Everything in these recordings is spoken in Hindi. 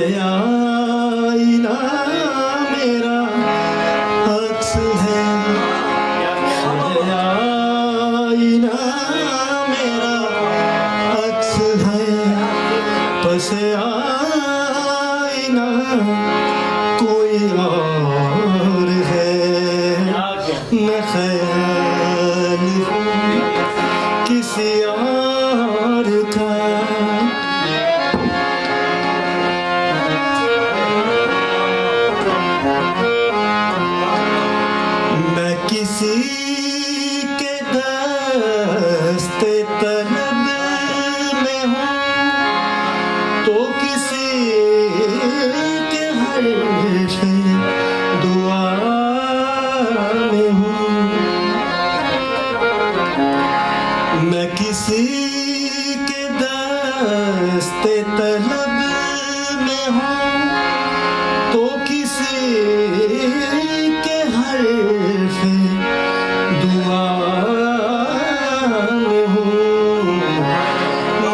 आईना मेरा अक्स है, सज आईना मेरा अक्स है, पस आईना कोई और है। मैं ख्याल हूँ किसी और का। मैं किसी के दस्ते तलब में हूँ तो किसी के हर्ष दुआ में हूँ। मैं किसी के दस्ते तलब में हूँ तो किसी के हर्फ दुआ में हूँ।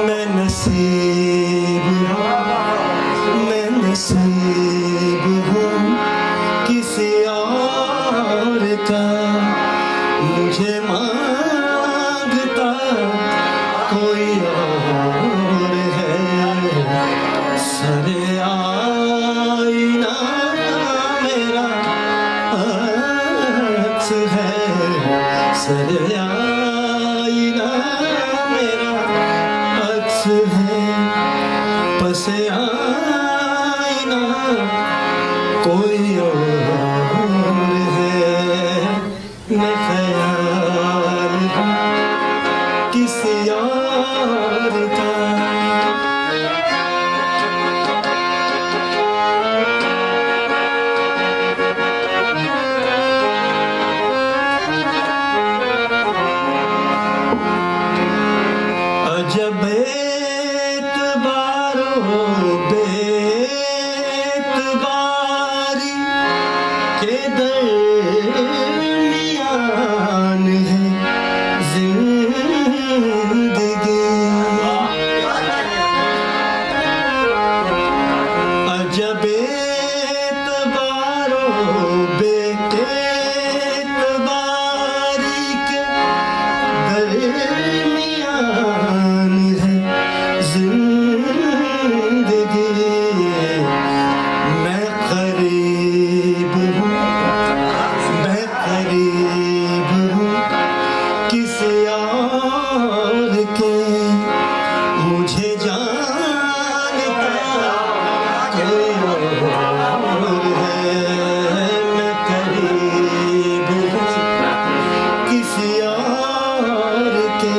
मैं नसीब हूँ किसी और का, मुझे मांगता कोई और है। सरे आईना मेरा अक्स है, सरे आईना मेरा अक्स है, पस आईना कोई और है। मैं ख्याल हूँ किसी और का। अजब एतबारो बेतबारी के दरमियान है जिंदगी। अजब एतबारो बेतबारी के दरमियान है जिंदगी। मैं करीब हूँ किसी और के, मुझे जानता कोई और है। मैं करीब हूँ किसी और के,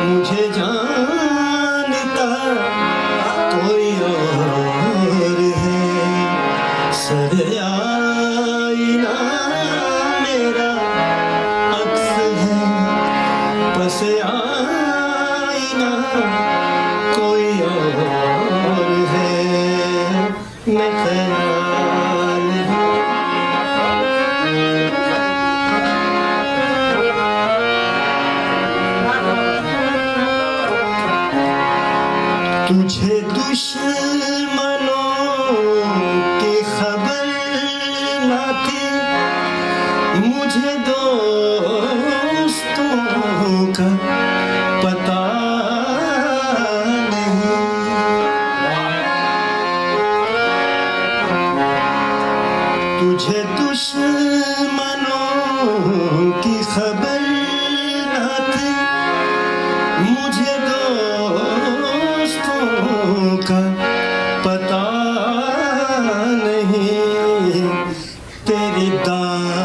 मुझे जानता कोई और है। सर आईना मेरा अक्स है, पस आईना कोई और है। मैं ख्याल हूँ तुझे दुश्मनों की खबर न थी, मुझे दोस्तों का पता नहीं। तुझे दुश्मनों की खबर न थी, मुझे दोस्तों का पता नहीं। तेरी दास्तां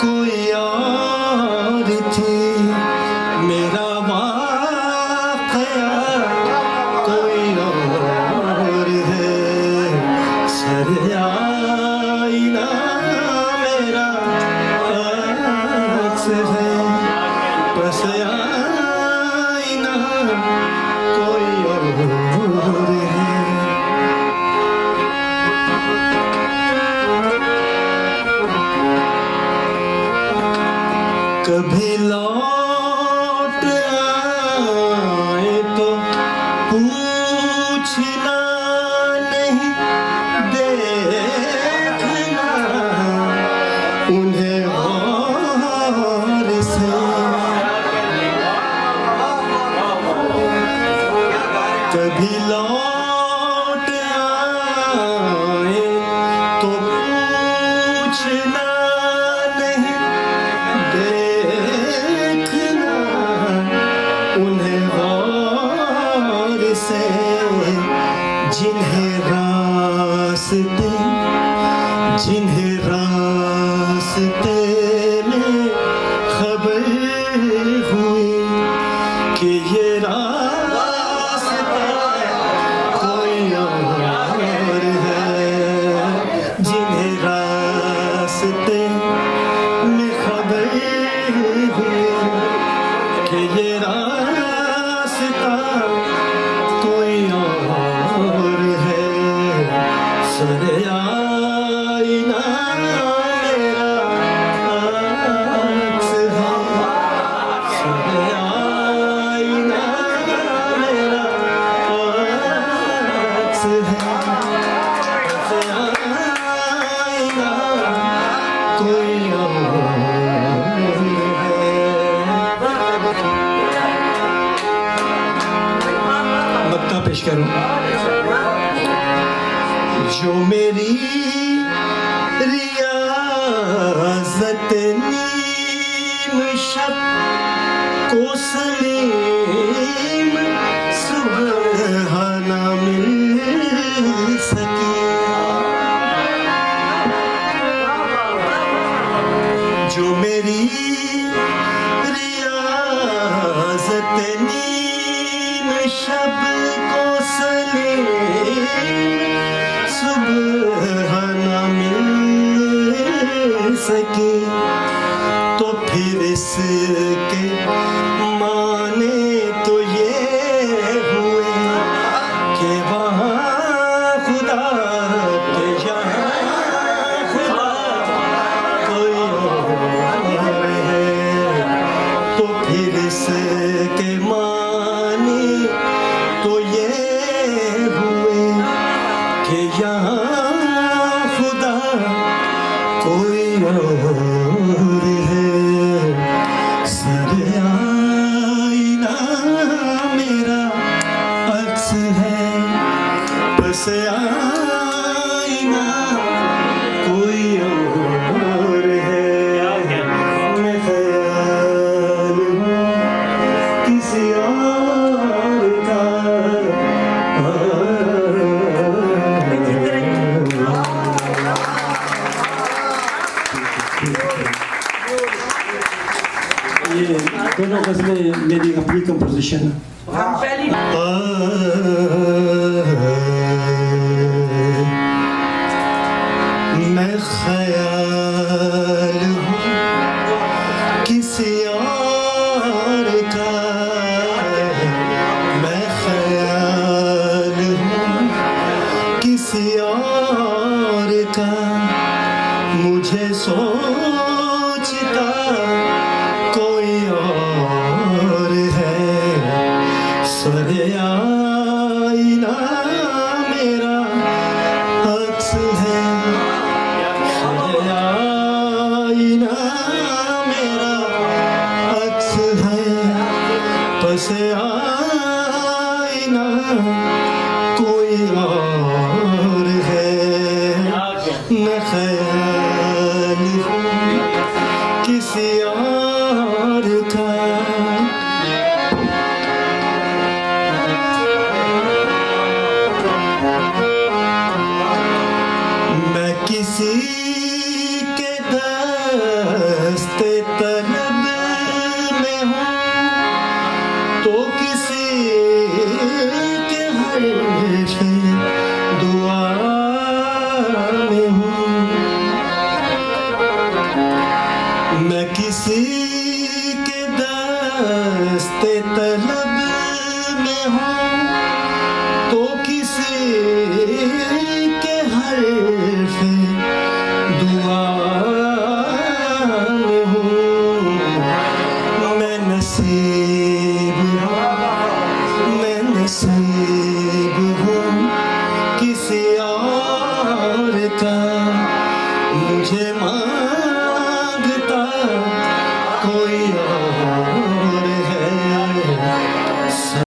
कोई और थी, मेरा वाक़या कोई और है। सर आईना मेरा अक्स है, पस आईना कोई और है। कभी लौट आए तो पूछना नहीं, देखना उन्हें गौर से, जिन्हें रास्ते में खबर हुई कि ये रास्ता कोई और है, जिन्हें रास्ते में खबर हुई कि ये रास्ता कोई और है, सरे आईना मेरा अक्स है, सरे आईना मेरा अक्स है, सरे आईना कोई और है। मक्ता पेश करूं। जो मेरी रियाज़त नीम शब को सलीम सुबह ना मिल सकी, जो मेरी रियाज़त नीम शब को सलीम सुबह न मिल सकी, तो फिर इसके माने तो ये हुए कि वहाँ खुदा के यहाँ खुदा कोई और है, तो फिर इसके माने तो ये हुए कि यहाँ खुदा कोई और है, सरे आईना मेरा अक्स है, बस आईना कोई और है, मैं ख्याल हूँ किसी और का। ये दोनों गज़लें मेरी अपनी कंपोजिशन है। मैं ख्याल हूँ किसी और का, मैं ख्याल हूँ किसी और का, मुझे सोचता कोई और है, सरे आईना मेरा अक्स है, सरे आईना मेरा अक्स है, बस आईना कोई और है, मैं ख्याल हूँ किसी और का। मैं किसी के दस्ते तलब में हूँ, तो किसी के हर्फ दुआ में हूँ, मैं किसी के दस्ते तलब में हूँ, तो किसी